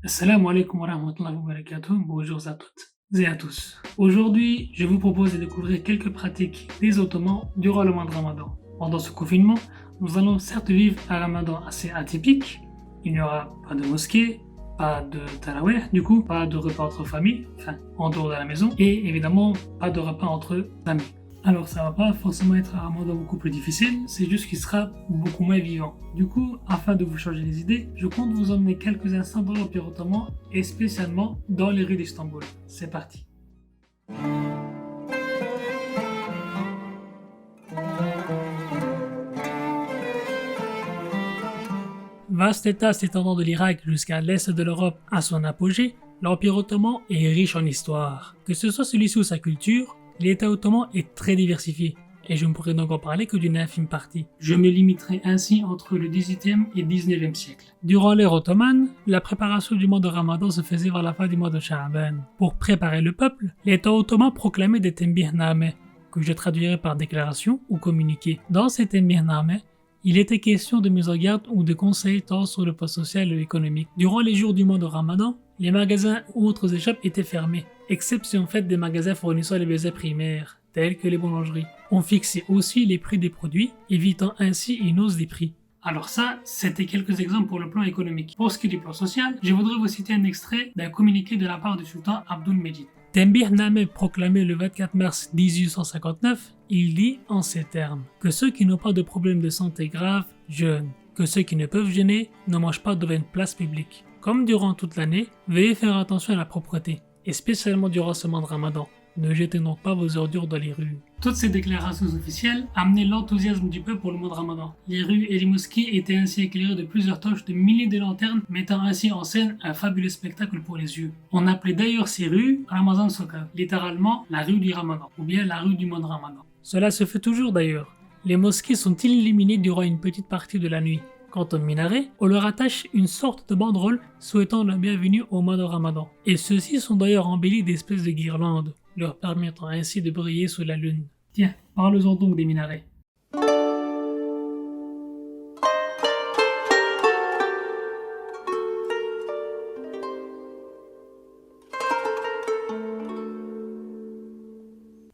Assalamu alaikum wa rahmatullahi wa barakatuh. Bonjour à toutes et à tous. Aujourd'hui, je vous propose de découvrir quelques pratiques des Ottomans durant le mois de Ramadan. Pendant ce confinement, nous allons certes vivre un Ramadan assez atypique. Il n'y aura pas de mosquée, pas de tarawih, du coup, pas de repas entre familles, enfin, en dehors de la maison, et évidemment, pas de repas entre amis. Alors ça va pas forcément être un Ramadan beaucoup plus difficile, c'est juste qu'il sera beaucoup moins vivant. Du coup, afin de vous changer les idées, je compte vous emmener quelques instants dans l'Empire ottoman et spécialement dans les rues d'Istanbul. C'est parti. Vaste État s'étendant de l'Irak jusqu'à l'est de l'Europe à son apogée, l'Empire ottoman est riche en histoire. Que ce soit celui-ci ou sa culture, l'État ottoman est très diversifié, et je ne pourrais donc en parler que d'une infime partie. Je me limiterai ainsi entre le XVIIIe et XIXe siècle. Durant l'ère ottomane, la préparation du mois de Ramadan se faisait vers la fin du mois de Sha'ban. Pour préparer le peuple, l'État ottoman proclamait des Tembih-nameh, que je traduirai par déclaration ou communiqué. Dans ces Tembih-nameh, il était question de mise en garde ou de conseils tant sur le plan social et économique. Durant les jours du mois de Ramadan, les magasins ou autres échoppes étaient fermés, exception faite des magasins fournissant les besoins primaires, tels que les boulangeries. On fixait aussi les prix des produits, évitant ainsi une hausse des prix. Alors ça, c'était quelques exemples pour le plan économique. Pour ce qui est du plan social, je voudrais vous citer un extrait d'un communiqué de la part du sultan Abdul-Mejid. Tembih-nameh proclamé le 24 mars 1859, il dit en ces termes que ceux qui n'ont pas de problème de santé grave jeûnent, que ceux qui ne peuvent jeûner ne mangent pas devant une place publique. Comme durant toute l'année, veuillez faire attention à la propreté, et spécialement durant ce mois de Ramadan. Ne jetez donc pas vos ordures dans les rues. Toutes ces déclarations officielles amenaient l'enthousiasme du peuple pour le mois de Ramadan. Les rues et les mosquées étaient ainsi éclairées de plusieurs torches de milliers de lanternes, mettant ainsi en scène un fabuleux spectacle pour les yeux. On appelait d'ailleurs ces rues Ramazan Soka, littéralement la rue du Ramadan, ou bien la rue du mois de Ramadan. Cela se fait toujours d'ailleurs. Les mosquées sont illuminées durant une petite partie de la nuit. Quant au minaret, on leur attache une sorte de banderole souhaitant la bienvenue au mois de Ramadan. Et ceux-ci sont d'ailleurs embellis d'espèces de guirlandes, leur permettant ainsi de briller sous la lune. Tiens, parlons-en donc des minarets.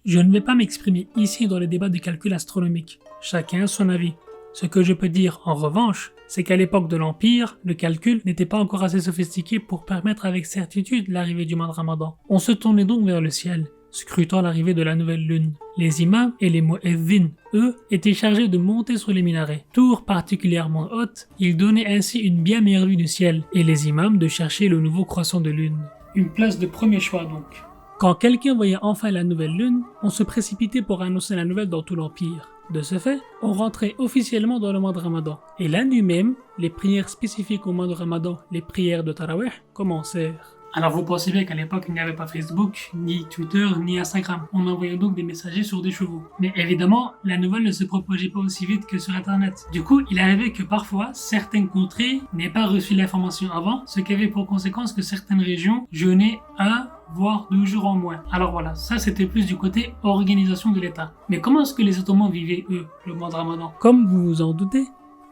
Je ne vais pas m'exprimer ici dans les débats de calcul astronomique, chacun a son avis. Ce que je peux dire en revanche, c'est qu'à l'époque de l'Empire, le calcul n'était pas encore assez sophistiqué pour permettre avec certitude l'arrivée du mois de Ramadan. On se tournait donc vers le ciel, scrutant l'arrivée de la nouvelle lune. Les imams et les muezzins, eux, étaient chargés de monter sur les minarets. Tour particulièrement haute, ils donnaient ainsi une bien meilleure vue du ciel, et les imams de chercher le nouveau croissant de lune. Une place de premier choix donc. Quand quelqu'un voyait enfin la nouvelle lune, on se précipitait pour annoncer la nouvelle dans tout l'Empire. De ce fait, on rentrait officiellement dans le mois de Ramadan. Et la nuit même, les prières spécifiques au mois de Ramadan, les prières de Tarawih, commencèrent. Alors vous pensez bien qu'à l'époque il n'y avait pas Facebook, ni Twitter, ni Instagram. On envoyait donc des messagers sur des chevaux. Mais évidemment, la nouvelle ne se propageait pas aussi vite que sur Internet. Du coup, il arrivait que parfois, certaines contrées n'aient pas reçu l'information avant, ce qui avait pour conséquence que certaines régions jeûnaient voire 2 jours en moins. Alors voilà, ça c'était plus du côté organisation de l'État. Mais comment est-ce que les Ottomans vivaient, eux, le mois de Ramadan? Comme vous vous en doutez,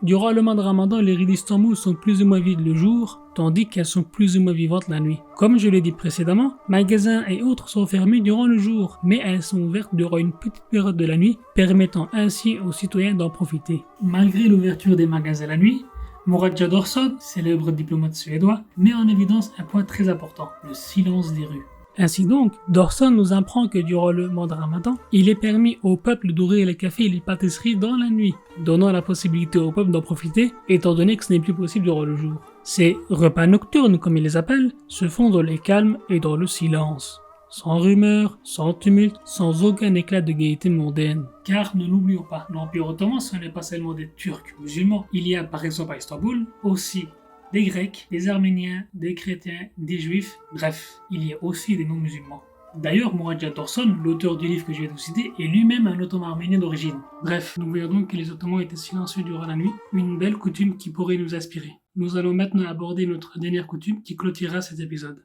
durant le mois de Ramadan, les rues d'Istanbul sont plus ou moins vides le jour, tandis qu'elles sont plus ou moins vivantes la nuit. Comme je l'ai dit précédemment, magasins et autres sont fermés durant le jour, mais elles sont ouvertes durant une petite période de la nuit, permettant ainsi aux citoyens d'en profiter. Malgré l'ouverture des magasins la nuit, Murad Jadorson, célèbre diplomate suédois, met en évidence un point très important, le silence des rues. Ainsi donc, Dorson nous apprend que durant le mois de Ramadan, il est permis au peuple d'ouvrir les cafés et les pâtisseries dans la nuit, donnant la possibilité au peuple d'en profiter, étant donné que ce n'est plus possible durant le jour. Ces repas nocturnes, comme ils les appellent, se font dans le calme et dans le silence. Sans rumeur, sans tumulte, sans aucun éclat de gaieté mondaine. Car ne l'oublions pas, l'Empire ottoman ce n'est pas seulement des Turcs musulmans. Il y a par exemple à Istanbul aussi des Grecs, des Arméniens, des Chrétiens, des Juifs, bref, il y a aussi des non-musulmans. D'ailleurs, Murad Jadorson, l'auteur du livre que je viens de vous citer, est lui-même un ottoman arménien d'origine. Bref, nous voyons donc que les Ottomans étaient silencieux durant la nuit, une belle coutume qui pourrait nous inspirer. Nous allons maintenant aborder notre dernière coutume qui clôturera cet épisode.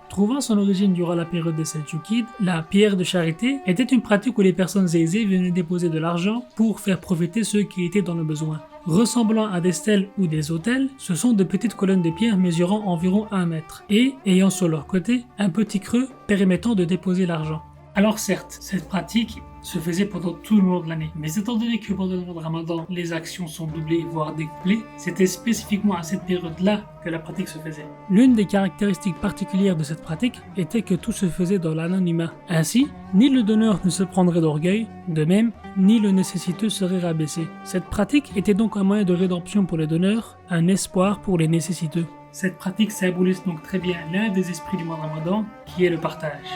Trouvant son origine durant la période des Selçukides, la pierre de charité était une pratique où les personnes aisées venaient déposer de l'argent pour faire profiter ceux qui étaient dans le besoin. Ressemblant à des stèles ou des autels, ce sont de petites colonnes de pierre mesurant environ 1 mètre et ayant sur leur côté un petit creux permettant de déposer l'argent. Alors certes, cette pratique se faisait pendant tout le long de l'année, mais étant donné que pendant le mois de Ramadan, les actions sont doublées voire découplées, c'était spécifiquement à cette période-là que la pratique se faisait. L'une des caractéristiques particulières de cette pratique était que tout se faisait dans l'anonymat. Ainsi, ni le donneur ne se prendrait d'orgueil, de même, ni le nécessiteux serait rabaissé. Cette pratique était donc un moyen de rédemption pour les donneurs, un espoir pour les nécessiteux. Cette pratique symbolise donc très bien l'un des esprits du mois de Ramadan, qui est le partage.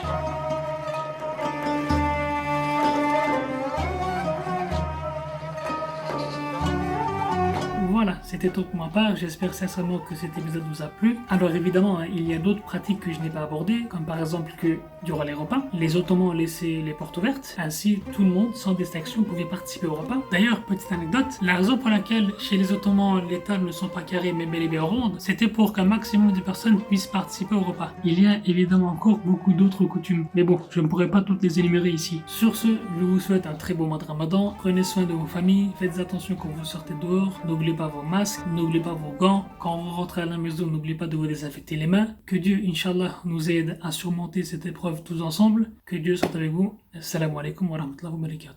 Voilà, c'était tout pour ma part, j'espère sincèrement que cet épisode vous a plu. Alors évidemment, il y a d'autres pratiques que je n'ai pas abordées, comme par exemple que durant les repas, les Ottomans laissaient les portes ouvertes, ainsi tout le monde, sans distinction, pouvait participer au repas. D'ailleurs, petite anecdote, la raison pour laquelle chez les Ottomans les tables ne sont pas carrées mais bel et bien rondes, c'était pour qu'un maximum de personnes puissent participer au repas. Il y a évidemment encore beaucoup d'autres coutumes, mais bon, je ne pourrais pas toutes les énumérer ici. Sur ce, je vous souhaite un très beau mois de Ramadan, prenez soin de vos familles, faites attention quand vous sortez dehors, n'oubliez pas vos masques, n'oubliez pas vos gants. Quand vous rentrez à la maison, n'oubliez pas de vous désinfecter les mains. Que Dieu, Inch'Allah, nous aide à surmonter cette épreuve tous ensemble. Que Dieu soit avec vous. Assalamu alaikum wa rahmatullahi wa barakatuh.